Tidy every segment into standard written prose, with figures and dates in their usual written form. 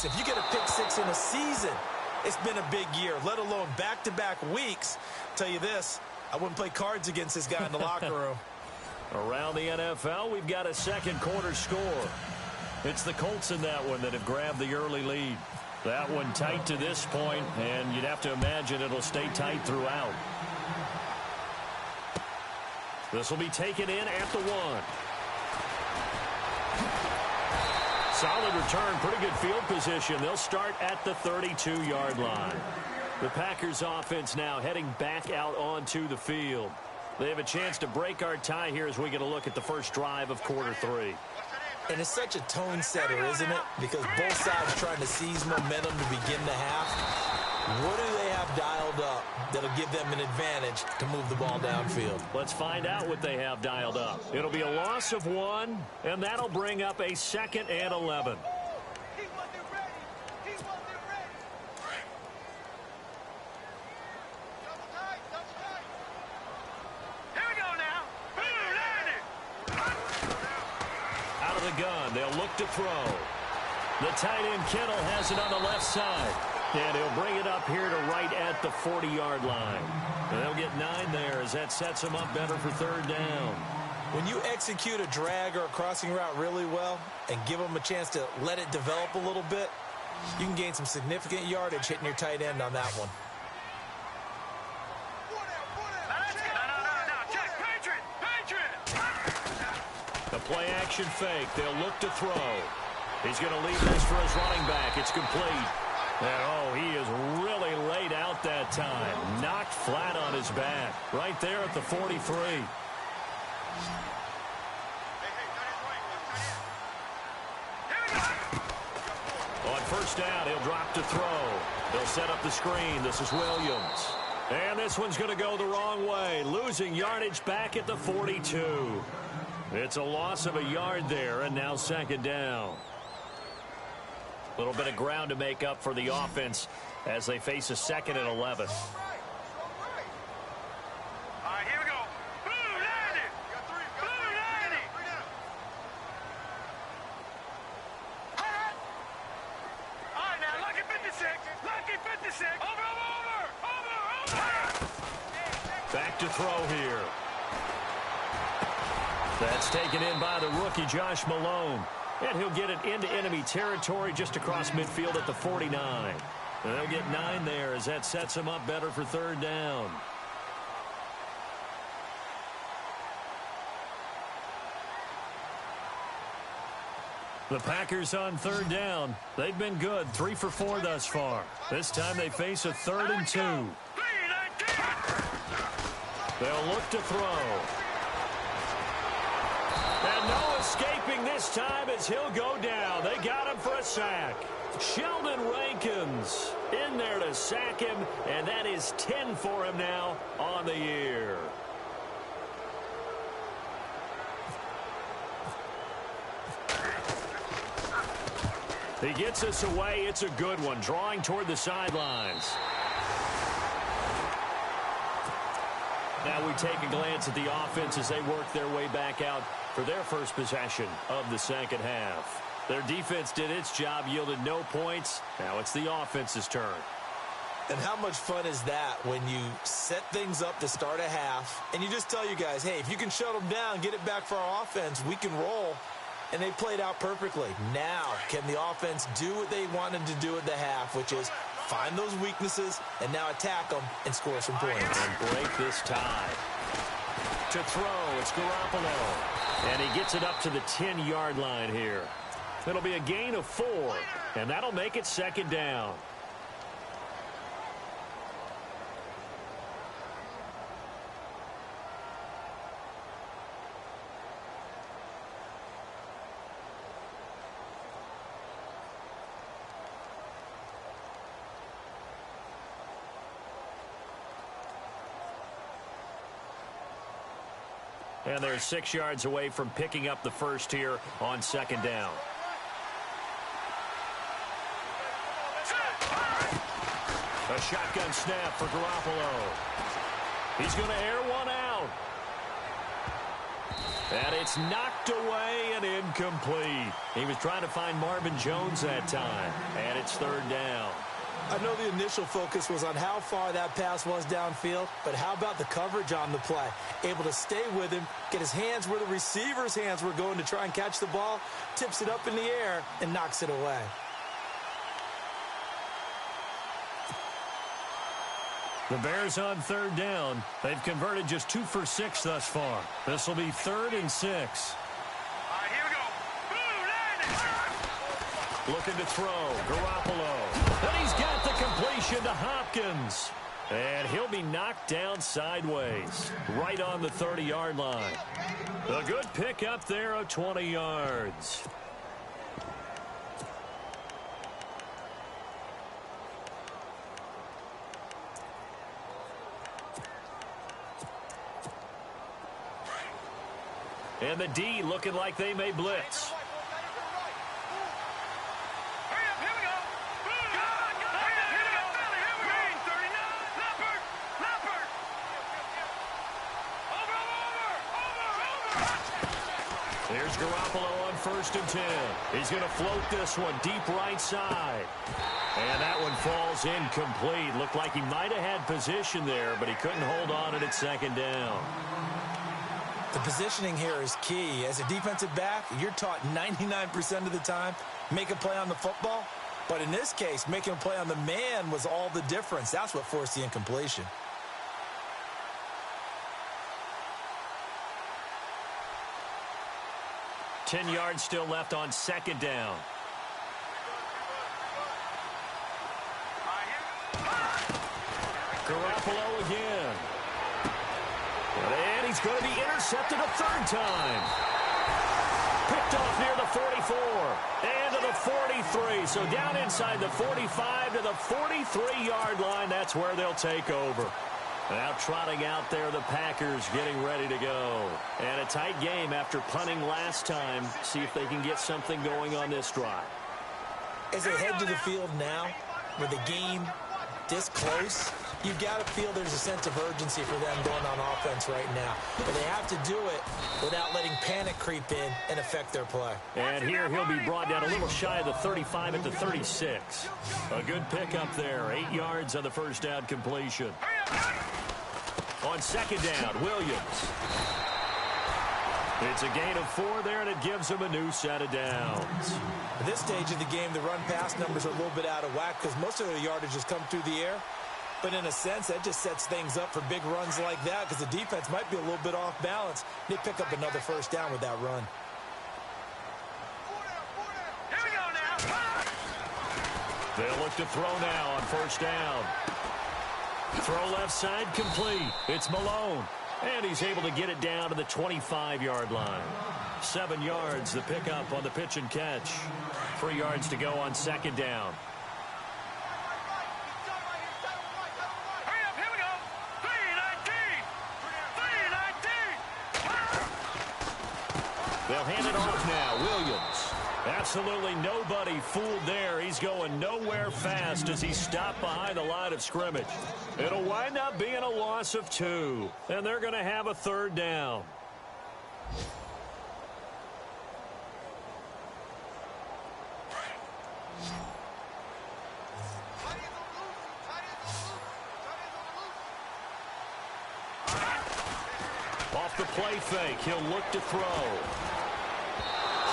face, if you get a pick six in a season, it's been a big year, let alone back-to-back weeks. Tell you this, I wouldn't play cards against this guy in the locker room. Around the NFL, we've got a second quarter score. It's the Colts in that one that have grabbed the early lead. That one tight to this point, and you'd have to imagine it'll stay tight throughout. This will be taken in at the 1. Solid return, pretty good field position. They'll start at the 32-yard line. The Packers offense now heading back out onto the field. They have a chance to break our tie here as we get a look at the first drive of quarter 3. And it's such a tone setter, isn't it? Because both sides trying to seize momentum to begin the half. What do they have dialed up that'll give them an advantage to move the ball downfield? Let's find out what they have dialed up. It'll be a loss of 1, and that'll bring up a 2nd and 11. Gun. They'll look to throw. The tight end Kittle has it on the left side. And he'll bring it up here to right at the 40-yard line. And they'll get 9 there as that sets them up better for 3rd down. When you execute a drag or a crossing route really well and give them a chance to let it develop a little bit, you can gain some significant yardage hitting your tight end on that one. The play-action fake. They'll look to throw. He's going to leave this for his running back. It's complete. And, oh, he is really laid out that time. Knocked flat on his back. Right there at the 43. On first down, he'll drop to throw. They'll set up the screen. This is Williams. And this one's going to go the wrong way. Losing yardage back at the 42. It's a loss of a yard there, and now 2nd down. A little bit of ground to make up for the offense as they face a 2nd and 11. All right, here we go. Blue 90. Blue 90. All right, now, lucky 56. Lucky 56. Over. Back to throw here. That's taken in by the rookie, Josh Malone. And he'll get it into enemy territory just across midfield at the 49. And they'll get 9 there as that sets him up better for 3rd down. The Packers on 3rd down. They've been good, 3 for 4 thus far. This time they face a 3rd and 2. They'll look to throw. And no escaping this time as he'll go down. They got him for a sack. Sheldon Rankins in there to sack him, and that is 10 for him now on the year. He gets us away. It's a good one, drawing toward the sidelines. Now we take a glance at the offense as they work their way back out for their first possession of the 2nd half. Their defense did its job, yielded no points. Now it's the offense's turn. And how much fun is that when you set things up to start a half and you just tell you guys, hey, if you can shut them down, get it back for our offense, we can roll. And they played out perfectly. Now, can the offense do what they wanted to do at the half, which is find those weaknesses and now attack them and score some points. And break this tie. To throw, it's Garoppolo. And he gets it up to the 10-yard line here. It'll be a gain of 4, and that'll make it 2nd down. And they're 6 yards away from picking up the first here on 2nd down. A shotgun snap for Garoppolo. He's going to air one out. And it's knocked away and incomplete. He was trying to find Marvin Jones that time. And it's third down. I know the initial focus was on how far that pass was downfield, but how about the coverage on the play? Able to stay with him, get his hands where the receiver's hands were going to try and catch the ball, tips it up in the air, and knocks it away. The Bears on third down. They've converted just 2 for 6 thus far. This will be 3rd and 6. All right, here we go. Looking to throw. Garoppolo. And he's got the completion to Hopkins. And he'll be knocked down sideways. Right on the 30-yard line. A good pick up there of 20 yards. And the D looking like they may blitz. Hurry up, here we go. Here we go. 39. Leopard. Over. There's Garoppolo on 1st and 10. He's going to float this one deep right side. And that one falls incomplete. Looked like he might have had position there, but he couldn't hold on it at 2nd down. The positioning here is key. As a defensive back, you're taught 99% of the time, make a play on the football. But in this case, making a play on the man was all the difference. That's what forced the incompletion. Ten yards still left on 2nd down. Garoppolo again. And he's going to be intercepted a 3rd time. Picked off near the 44 and to the 43. So down inside the 45 to the 43-yard line. That's where they'll take over. Now trotting out there, the Packers getting ready to go. And a tight game after punting last time. See if they can get something going on this drive. As they head to the field now, with the game this close, you've got to feel there's a sense of urgency for them going on offense right now. But they have to do it without letting panic creep in and affect their play. And here he'll be brought down a little shy of the 35 at the 36. A good pickup there. 8 yards on the 1st down completion. On 2nd down, Williams. It's a gain of 4 there, and it gives him a new set of downs. At this stage of the game, the run-pass numbers are a little bit out of whack because most of their yardage has come through the air. But in a sense, that just sets things up for big runs like that because the defense might be a little bit off balance. They pick up another 1st down with that run. Here we go now. They'll look to throw now on 1st down. Throw left side complete. It's Malone. And he's able to get it down to the 25-yard line. 7 yards the pickup on the pitch and catch. 3 yards to go on 2nd down. Hurry up, here we go. 319. They'll hand it off now. Williams. Absolutely nobody fooled there. He's going nowhere fast as he's stopped behind the line of scrimmage. It'll wind up being a loss of 2. And they're going to have a 3rd down. Off the play fake, he'll look to throw.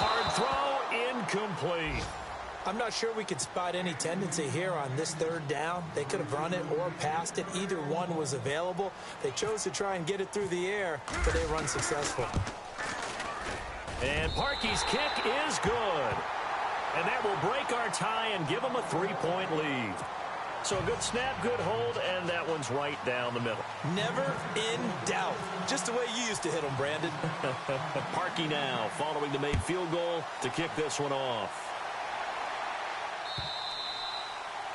Hard throw, incomplete. I'm not sure we could spot any tendency here on this 3rd down. They could have run it or passed it. Either one was available. They chose to try and get it through the air, but they run successful. And Parkey's kick is good. And that will break our tie and give them a 3-point lead. So a good snap, good hold, and that one's right down the middle. Never in doubt. Just the way you used to hit them, Brandon. Parkey now following the made field goal to kick this one off.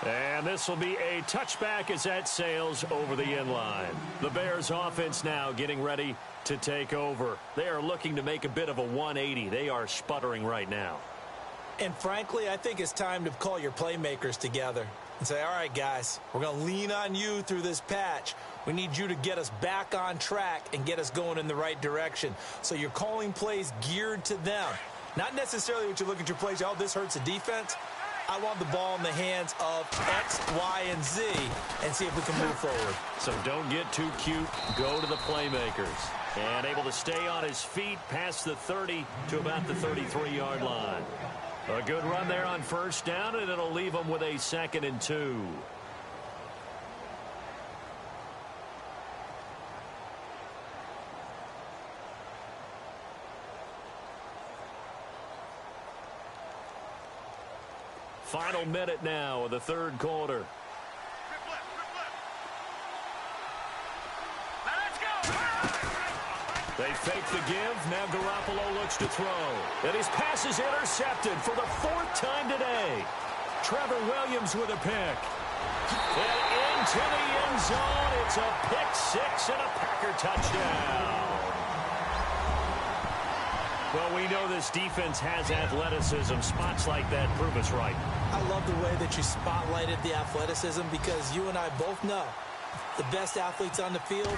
And this will be a touchback as that sails over the end line. The Bears offense now getting ready to take over. They are looking to make a bit of a 180. They are sputtering right now. And frankly, I think it's time to call your playmakers together and say, all right, guys, we're going to lean on you through this patch. We need you to get us back on track and get us going in the right direction. So you're calling plays geared to them. Not necessarily what you look at your plays, oh, this hurts the defense. I want the ball in the hands of X, Y, and Z and see if we can move forward. So don't get too cute. Go to the playmakers. And able to stay on his feet past the 30 to about the 33-yard line. A good run there on first down, and it'll leave him with a 2nd and 2. Final minute now of the third quarter. They fake the give. Now Garoppolo looks to throw. And his pass is intercepted for the 4th time today. Trevor Williams with a pick. And into the end zone. It's a pick 6 and a Packer touchdown. Well, we know this defense has athleticism. Spots like that prove us right. I love the way that you spotlighted the athleticism because you and I both know the best athletes on the field,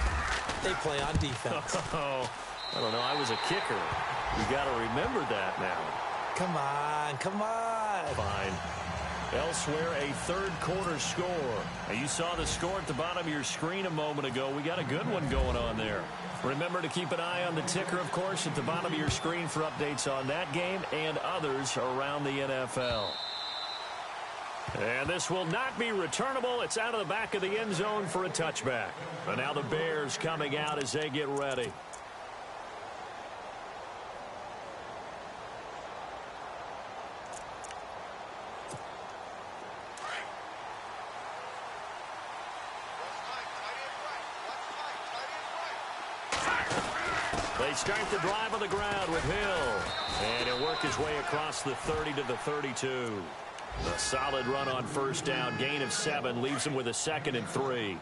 they play on defense. Oh, I don't know. I was a kicker. You got to remember that now. Come on, come on. Fine. Elsewhere, a third quarter score. Now, you saw the score at the bottom of your screen a moment ago. We got a good one going on there. Remember to keep an eye on the ticker, of course, at the bottom of your screen for updates on that game and others around the NFL. And this will not be returnable. It's out of the back of the end zone for a touchback. And now the Bears coming out as they get ready. They start the drive on the ground with Hill. And he'll work his way across the 30 to the 32. A solid run on first down. Gain of 7 leaves him with a 2nd and 3.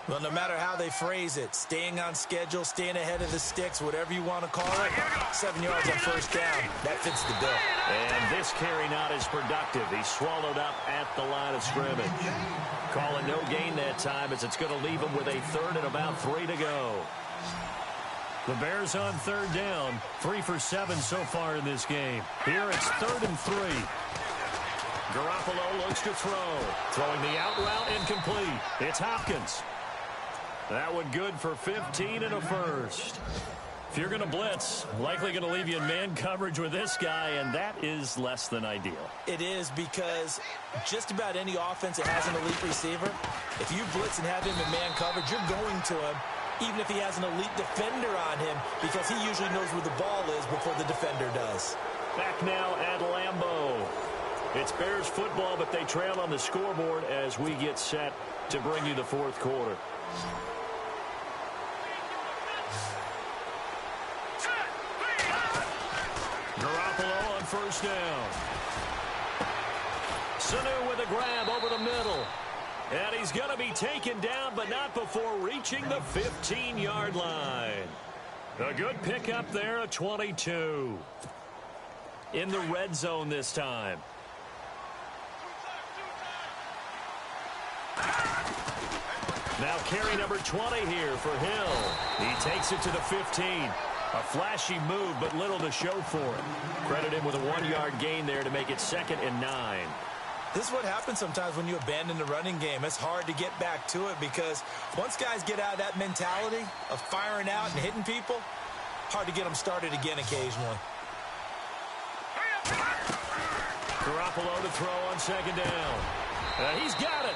Well, no matter how they phrase it, staying on schedule, staying ahead of the sticks, whatever you want to call it, 7 yards on first down, that fits the bill. And this carry not as productive. He's swallowed up at the line of scrimmage. Calling no gain that time as it's going to leave him with a 3rd and about 3 to go. The Bears on 3rd down, 3 for 7 so far in this game. Here it's 3rd and 3. Garoppolo looks to throw. Throwing the out route incomplete. It's Hopkins. That one good for 15 and a first. If you're going to blitz, likely going to leave you in man coverage with this guy, and that is less than ideal. It is because just about any offense that has an elite receiver, if you blitz and have him in man coverage, you're going to him, even if he has an elite defender on him, because he usually knows where the ball is before the defender does. Back now at Lambeau. It's Bears football, but they trail on the scoreboard as we get set to bring you the 4th quarter. Garoppolo on first down. Sanu with a grab over the middle. And he's going to be taken down, but not before reaching the 15-yard line. A good pickup there, a 22. In the red zone this time. Now carry number 20 here for Hill. He takes it to the 15. A flashy move, but little to show for it. Credit him with a 1-yard gain there to make it 2nd and 9. This is what happens sometimes when you abandon the running game. It's hard to get back to it because once guys get out of that mentality of firing out and hitting people, hard to get them started again occasionally. Garoppolo to throw on 2nd down. He's got it.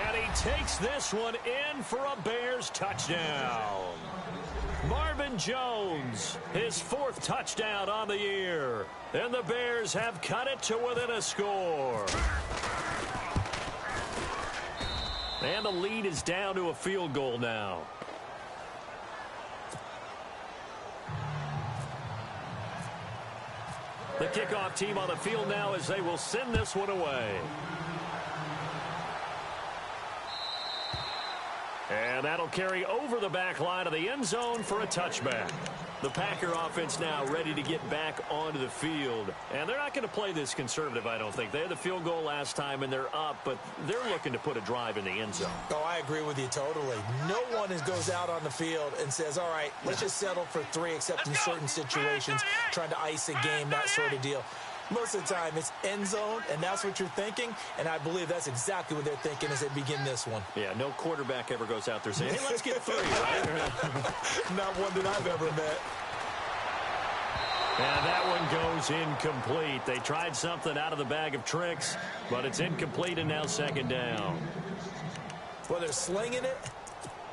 And he takes this one in for a Bears touchdown. Marvin Jones, his 4th touchdown on the year. And the Bears have cut it to within a score. And the lead is down to a field goal now. The kickoff team on the field now as they will send this one away. And that'll carry over the back line of the end zone for a touchback. The Packer offense now ready to get back onto the field. And they're not going to play this conservative, I don't think. They had the field goal last time, and they're up, but they're looking to put a drive in the end zone. Oh, I agree with you totally. No one goes out on the field and says, all right, let's just settle for 3, except in certain situations, trying to ice a game, that sort of deal. Most of the time, it's end zone, and that's what you're thinking, and I believe that's exactly what they're thinking as they begin this one. Yeah, no quarterback ever goes out there saying, hey, let's get 3, right? Not one that I've ever met. And that one goes incomplete. They tried something out of the bag of tricks, but it's incomplete, and now second down. Well, they're slinging it,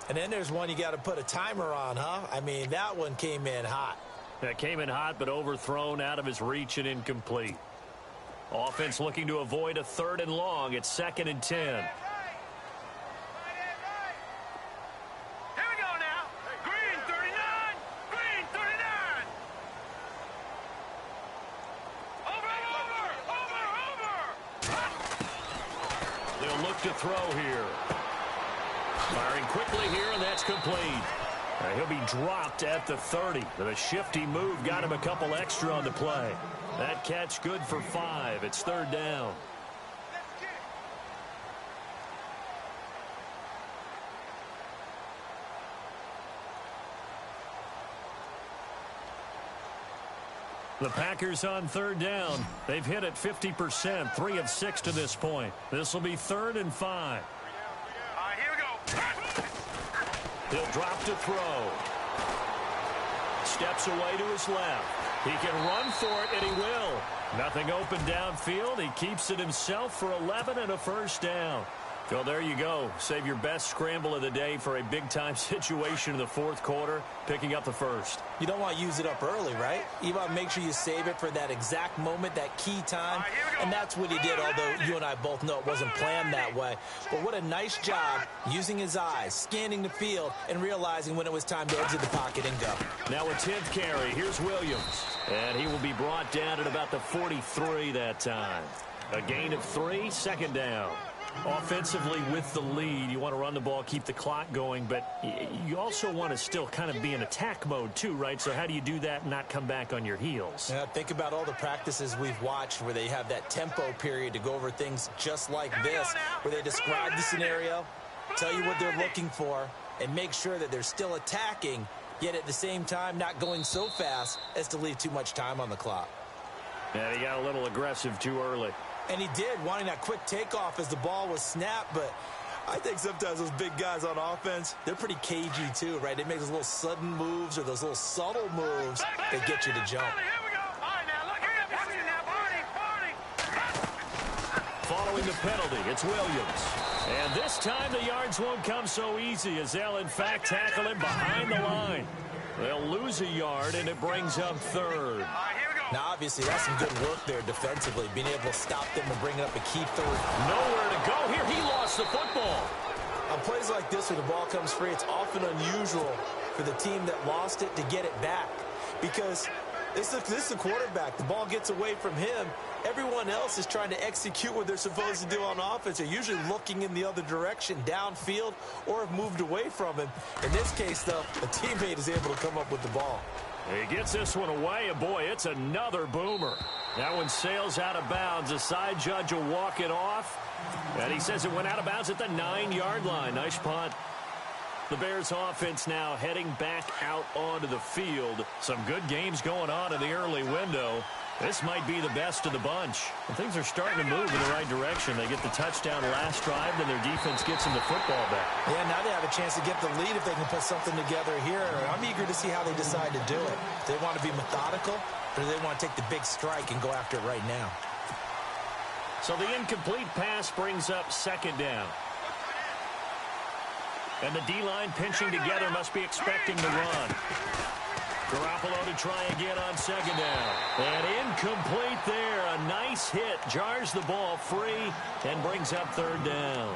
and then there's one you got to put a timer on, huh? I mean, that one came in hot. That came in hot, but overthrown out of his reach and incomplete. Offense looking to avoid a 3rd and long. It's 2nd and 10. Here we go now. Green 39. Green 39. Over. They'll look to throw here. Firing quickly here, and that's complete. He'll be dropped at the 30. The shifty move got him a couple extra on the play. That catch good for 5. It's 3rd down. The Packers on 3rd down. They've hit it 50%, 3 of 6 to this point. This will be 3rd and 5. All right, here we go. He'll drop to throw. Steps away to his left. He can run for it, and he will. Nothing open downfield. He keeps it himself for 11 and a 1st down. Well, there you go. Save your best scramble of the day for a big-time situation in the 4th quarter, picking up the 1st. You don't want to use it up early, right? You want to make sure you save it for that exact moment, that key time. And that's what he did, although you and I both know it wasn't planned that way. But what a nice job using his eyes, scanning the field, and realizing when it was time to exit the pocket and go. Now a 10th carry. Here's Williams. And he will be brought down at about the 43 that time. A gain of 3, 2nd down. Offensively with the lead, you want to run the ball, keep the clock going, but you also want to still kind of be in attack mode too, right? So how do you do that and not come back on your heels? Yeah, think about all the practices we've watched where they have that tempo period to go over things just like this, where they describe the scenario, tell you what they're looking for, and make sure that they're still attacking, yet at the same time not going so fast as to leave too much time on the clock. Yeah, he got a little aggressive too early. And he did, wanting that quick takeoff as the ball was snapped, but I think sometimes those big guys on offense, they're pretty cagey too, right? They make those little sudden moves or those little subtle moves that get you to jump. Here we go. All right, now, look, here now, Following the penalty, it's Williams. And this time the yards won't come so easy as they'll, in fact, tackle him behind the line. They'll lose a yard, and it brings up 3rd. Now, obviously, that's some good work there defensively, being able to stop them and bring up a key 3rd. Nowhere to go here. He lost the football. On plays like this where the ball comes free, it's often unusual for the team that lost it to get it back because this is the quarterback. The ball gets away from him. Everyone else is trying to execute what they're supposed to do on offense. They're usually looking in the other direction, downfield, or have moved away from him. In this case, though, a teammate is able to come up with the ball. He gets this one away, and boy, it's another boomer. That one sails out of bounds. The side judge will walk it off, and he says it went out of bounds at the 9-yard line. Nice punt. The Bears offense now heading back out onto the field. Some good games going on in the early window. This might be the best of the bunch. And things are starting to move in the right direction. They get the touchdown last drive, then their defense gets them the football back. Yeah, now they have a chance to get the lead if they can put something together here. I'm eager to see how they decide to do it. Do they want to be methodical, or do they want to take the big strike and go after it right now? So the incomplete pass brings up 2nd down. And the D-line pinching together must be expecting the run. Garoppolo to try again on 2nd down. And incomplete there. A nice hit. Jars the ball free and brings up 3rd down.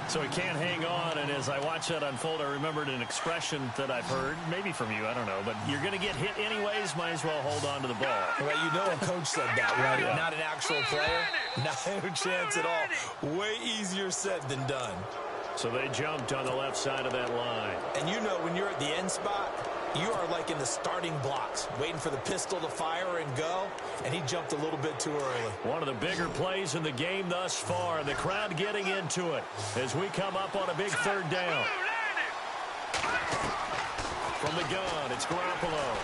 So he can't hang on. And as I watch that unfold, I remembered an expression that I've heard, maybe from you, I don't know. But you're going to get hit anyways, might as well hold on to the ball. Well, you know a coach said that, right? Yeah. Not an actual player. No chance at all. Way easier said than done. So they jumped on the left side of that line. And you know when you're at the end spot, You are like in the starting blocks, waiting for the pistol to fire and go, and he jumped a little bit too early. One of the bigger plays in the game thus far, and the crowd getting into it as we come up on a big third down. From the gun, it's Garoppolo.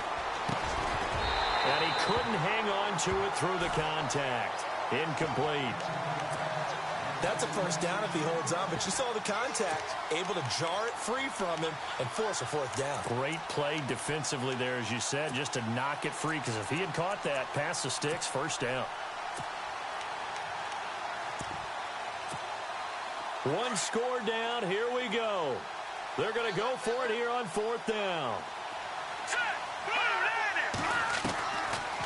And he couldn't hang on to it through the contact. Incomplete. That's a first down if he holds on, but you saw the contact, able to jar it free from him and force a fourth down. Great play defensively there, as you said, just to knock it free, because if he had caught that, past the sticks, first down. One score down, here we go. They're going to go for it here on fourth down.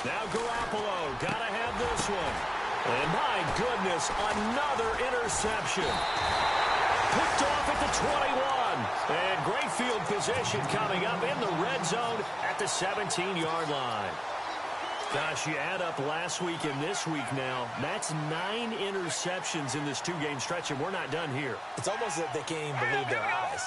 Now Garoppolo, got to have this one. And my goodness, another interception. Picked off at the 21. And great field position coming up in the red zone at the 17-yard line. Gosh, you add up last week and this week now, that's 9 interceptions in this two-game stretch, and we're not done here. It's almost as if they can't even believe their eyes.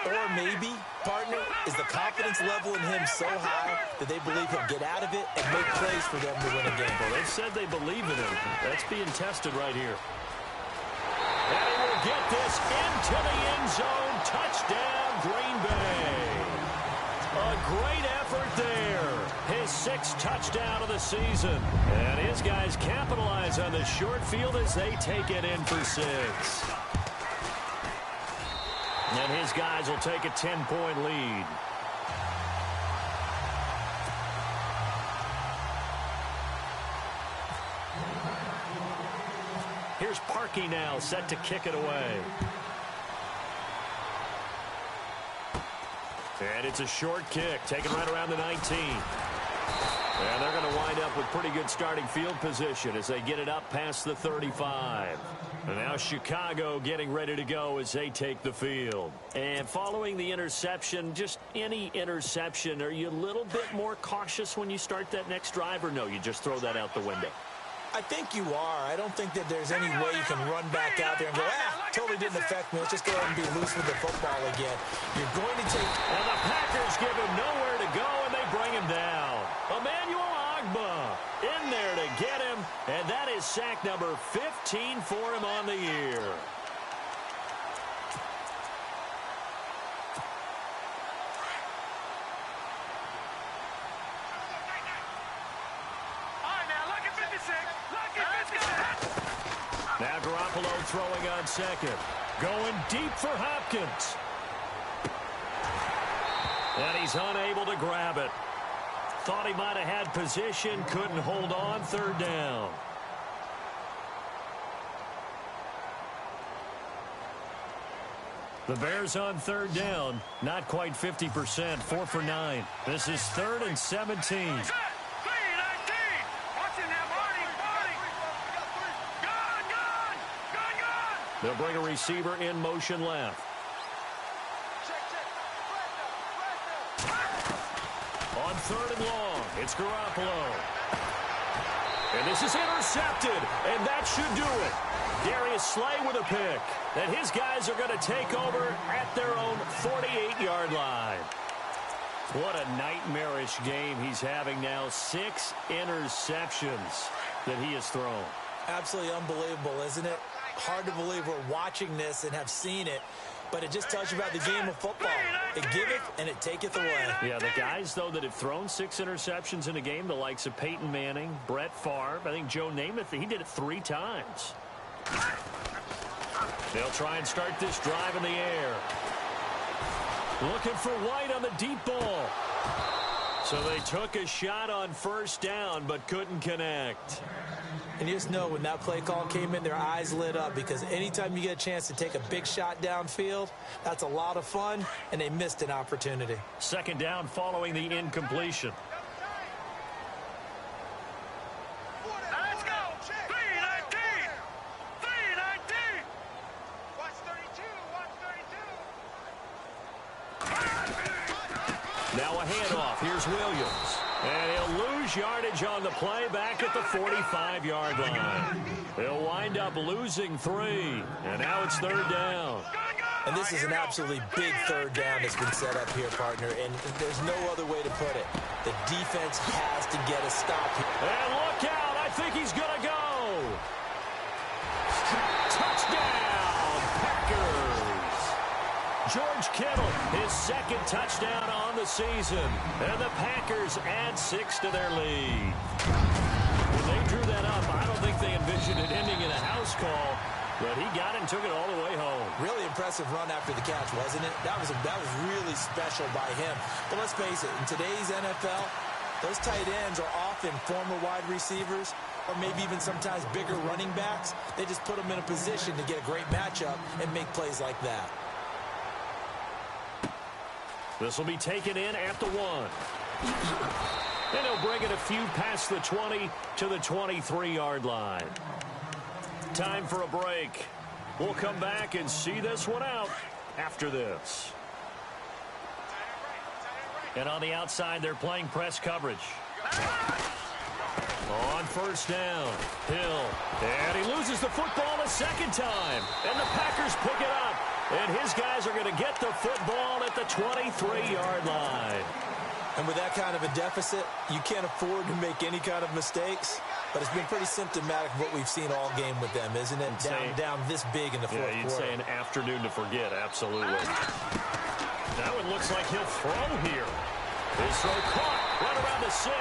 Or maybe, partner, is the confidence level in him so high that they believe he'll get out of it and make plays for them to win a game. Well, they've said they believe in him. That's being tested right here. And he will get this into the end zone. Touchdown, Green Bay. A great effort there. His 6th touchdown of the season. And his guys capitalize on the short field as they take it in for 6. And his guys will take a 10-point lead. Here's Parkey now, set to kick it away. And it's a short kick, taken right around the 19. And they're going to wind up with pretty good starting field position as they get it up past the 35. And now Chicago getting ready to go as they take the field. And following the interception, just any interception, are you a little bit more cautious when you start that next drive, or no, you just throw that out the window? I think you are. I don't think that there's any way you can run back out there and go, totally didn't affect me. Let's just go ahead and be loose with the football again. You're going to take... And the Packers give him nowhere to go, and they bring him down. Emmanuel Ogbah in there to get him, and that is sack number 15 for him on the year. Now Garoppolo throwing on second. Going deep for Hopkins. And he's unable to grab it. Thought he might have had position, couldn't hold on, third down. The Bears on third down, not quite 50%, 4 for 9. This is 3rd and 17. They'll bring a receiver in motion left. On 3rd and long, it's Garoppolo. And this is intercepted, and that should do it. Darius Slay with a pick. And his guys are going to take over at their own 48-yard line. What a nightmarish game he's having now. 6 interceptions that he has thrown. Absolutely unbelievable, isn't it? Hard to believe we're watching this and have seen it, but it just tells you about the game of football. It giveth and it taketh away. Yeah, the guys, though, that have thrown 6 interceptions in a game, the likes of Peyton Manning, Brett Favre, I think Joe Namath, he did it 3 times. They'll try and start this drive in the air. Looking for White on the deep ball. So they took a shot on first down, but couldn't connect. And you just know when that play call came in, their eyes lit up, because anytime you get a chance to take a big shot downfield, that's a lot of fun, and they missed an opportunity. Second down following the incompletion. Let's go. 319. 319. Watch 32. Watch 32. Now a handoff. Here's Williams. And he'll lose yardage on the play back at the 45-yard line. He'll wind up losing 3. And now it's 3rd down. And this is an absolutely big third down that's been set up here, partner, and there's no other way to put it. The defense has to get a stop here. And look out. I think he's going to go. Touchdown, Packers. George Kittle, his second touchdown on the season. And the Packers add 6 to their lead. When they drew that up, I don't think they envisioned it ending in a house call. But he got it and took it all the way home. Really impressive run after the catch, wasn't it? That was really special by him. But let's face it, in today's NFL, those tight ends are often former wide receivers or maybe even sometimes bigger running backs. They just put them in a position to get a great matchup and make plays like that. This will be taken in at the 1. And he'll bring it a few past the 20 to the 23-yard line. Time for a break. We'll come back and see this one out after this. And on the outside, they're playing press coverage. On first down, Hill. And he loses the football a second time. And the Packers pick it up. And his guys are going to get the football at the 23-yard line. And with that kind of a deficit, you can't afford to make any kind of mistakes. But it's been pretty symptomatic of what we've seen all game with them, isn't it? Down this big in the fourth quarter. Yeah, you'd say an afternoon to forget, absolutely. Now it looks like he'll throw here. His throw caught right around the 6.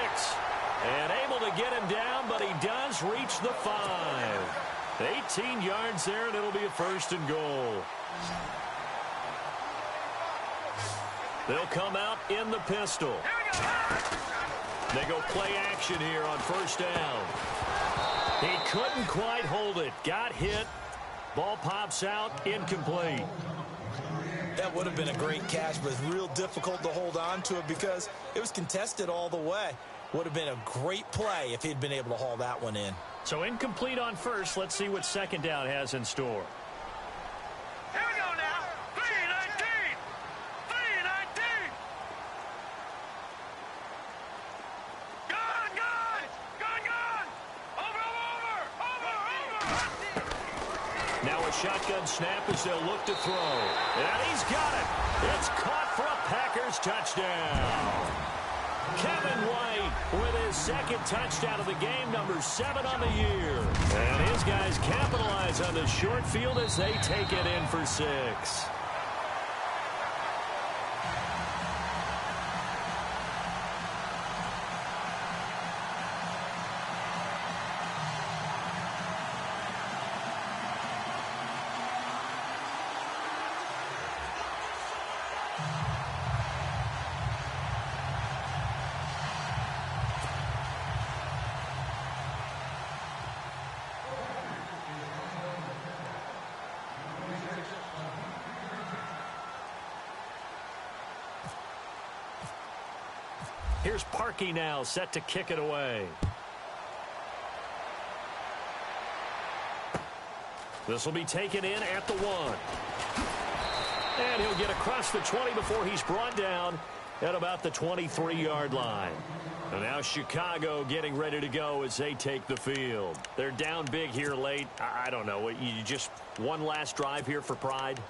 And able to get him down, but he does reach the 5. 18 yards there, and it'll be a first and goal. They'll come out in the pistol. They go play action here on first down. He couldn't quite hold it. Got hit. Ball pops out. Incomplete. That would have been a great catch, but it's real difficult to hold on to it because it was contested all the way. Would have been a great play if he'd been able to haul that one in. So incomplete on first. Let's see what second down has in store. Here we go now. 3-19. 3-19. Gone. Over. Now a shotgun snap as they'll look to throw. And he's got it. It's caught for a Packers touchdown. Kevin White with his second touchdown of the game, number 7 on the year. And his guys capitalize on the short field as they take it in for 6. Here's Parkey now, set to kick it away. This will be taken in at the 1. And he'll get across the 20 before he's brought down at about the 23-yard line. And now Chicago getting ready to go as they take the field. They're down big here late. I don't know. You just one last drive here for pride?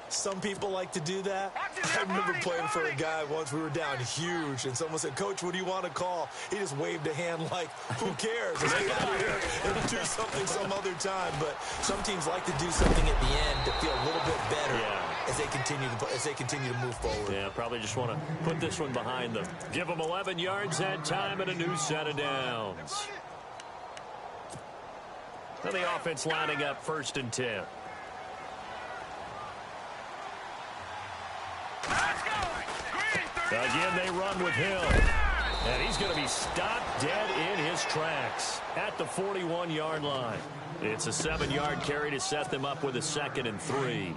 Some people like to do that. I remember playing for a guy once. We were down huge, and someone said, "Coach, what do you want to call?" He just waved a hand like, "Who cares? Let's get out of here and do something some other time." But some teams like to do something at the end to feel a little bit better as they continue to move forward. Yeah, probably just want to put this one behind them. Give them 11 yards that time and a new set of downs. And the offense lining up 1st and 10. Again, they run with Hill. And he's going to be stopped dead in his tracks at the 41-yard line. It's a 7-yard carry to set them up with a 2nd and 3.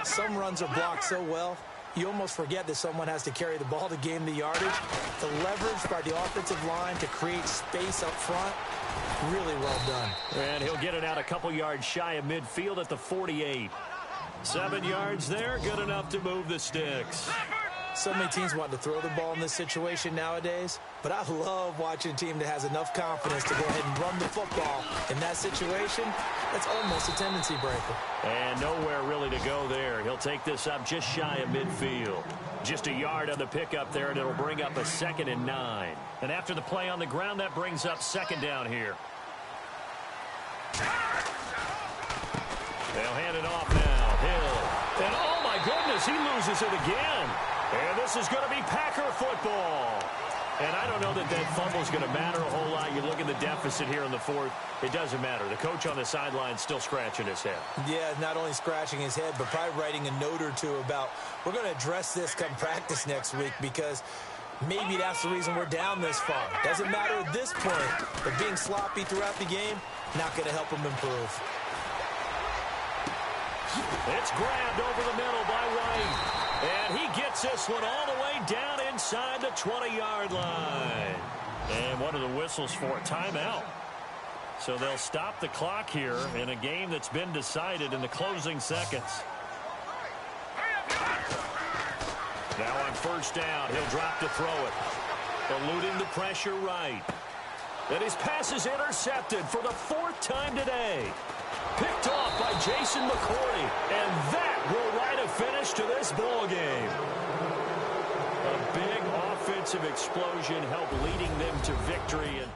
Some runs are blocked so well, you almost forget that someone has to carry the ball to gain the yardage. The leverage by the offensive line to create space up front, really well done. And he'll get it out a couple yards shy of midfield at the 48. 7 yards there, good enough to move the sticks. So many teams want to throw the ball in this situation nowadays. but I love watching a team that has enough confidence to go ahead and run the football. In that situation, that's almost a tendency breaker. And nowhere really to go there. He'll take this up just shy of midfield. Just a yard on the pickup there, and it'll bring up a 2nd and 9. And after the play on the ground, that brings up 2nd down here. They'll hand it off now. Hill. And oh my goodness, he loses it again. And this is going to be Packer football. And I don't know that fumble is going to matter a whole lot. You look at the deficit here in the 4th. It doesn't matter. The coach on the sideline still scratching his head. Yeah, not only scratching his head, but probably writing a note or two about, we're going to address this come practice next week, because maybe that's the reason we're down this far. Doesn't matter at this point, but being sloppy throughout the game, not going to help him improve. It's grabbed over the middle by White. And he gets this one all the way down inside the 20-yard line. And what are the whistles for? Timeout. So they'll stop the clock here in a game that's been decided in the closing seconds. Now on 1st down, he'll drop to throw it. Eluding the pressure right. And his pass is intercepted for the 4th time today. Picked off by Jason McCourty. And that will write a finish to this ball game. A big offensive explosion helped leading them to victory. And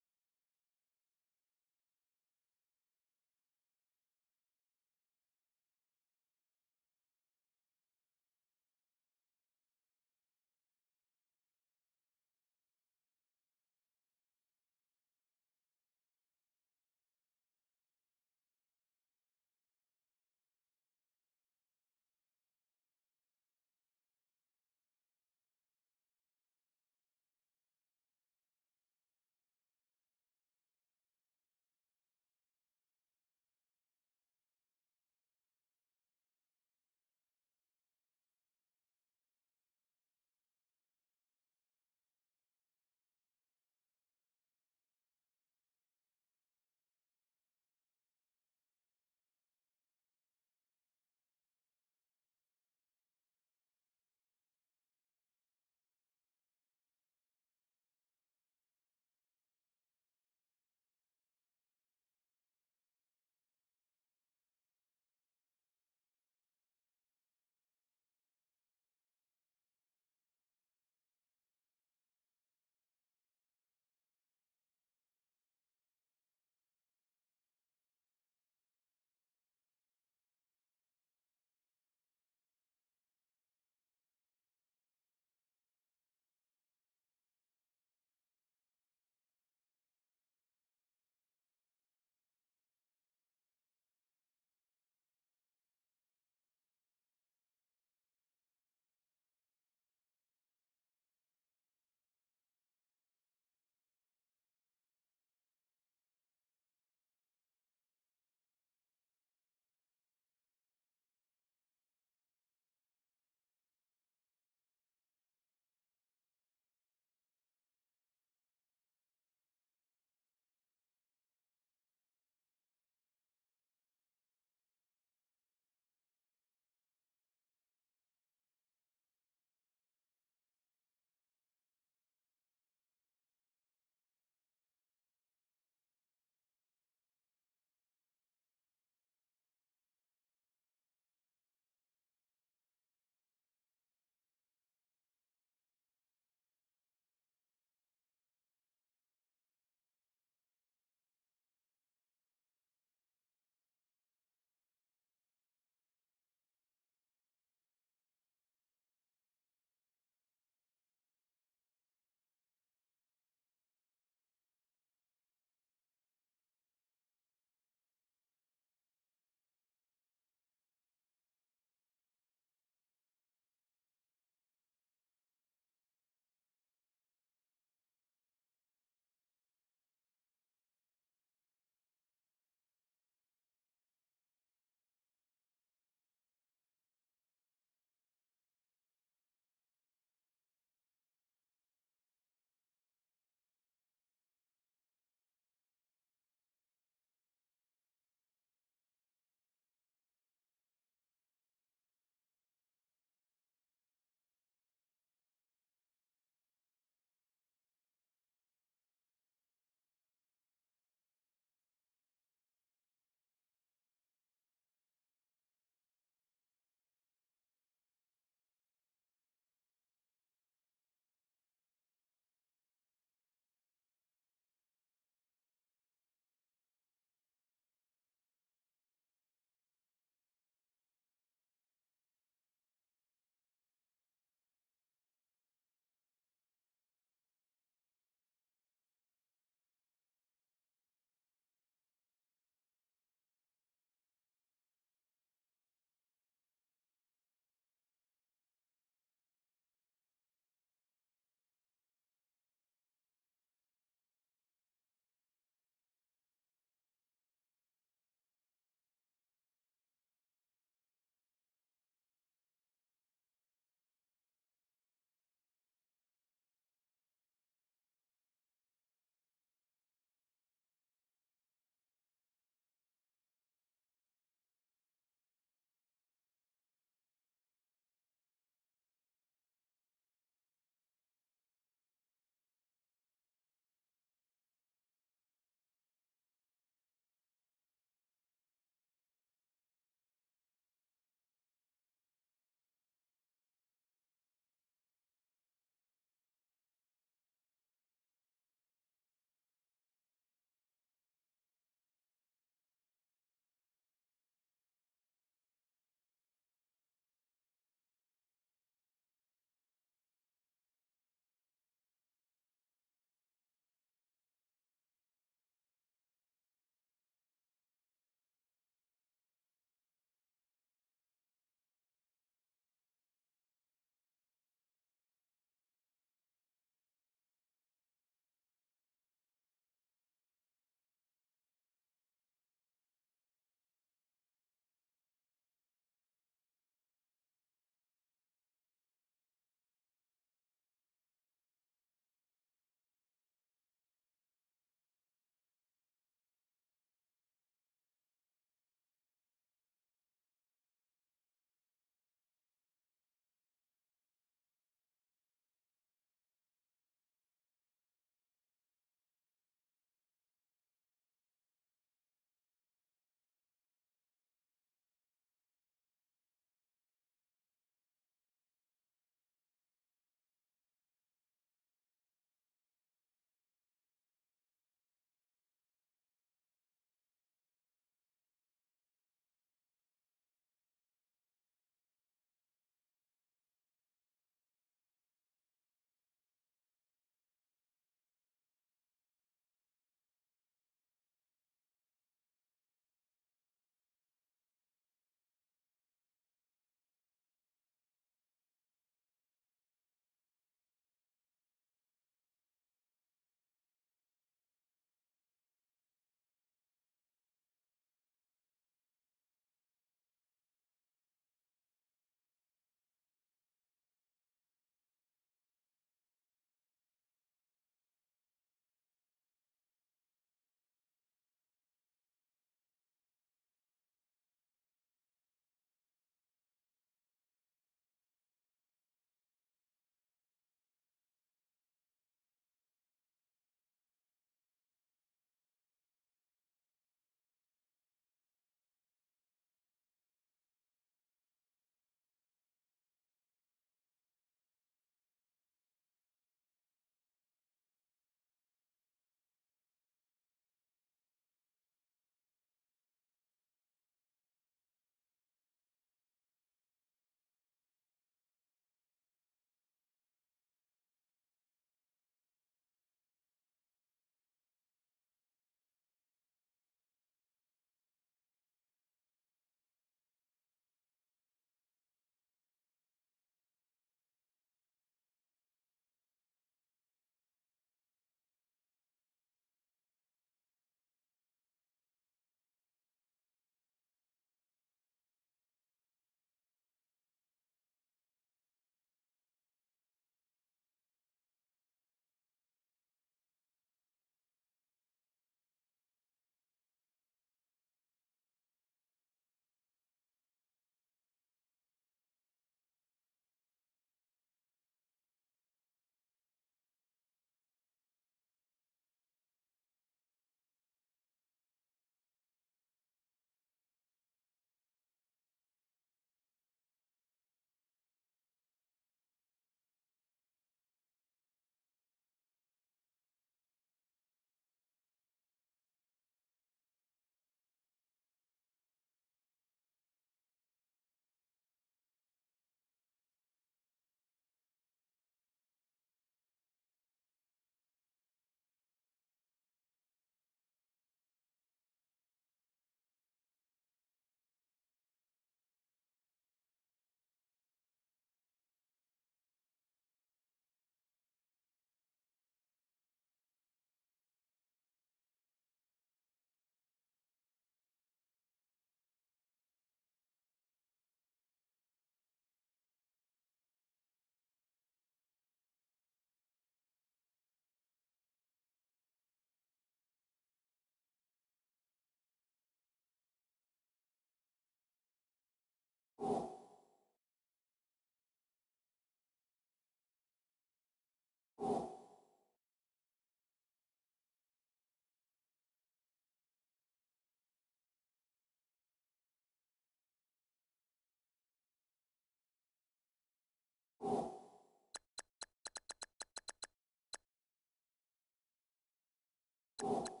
you.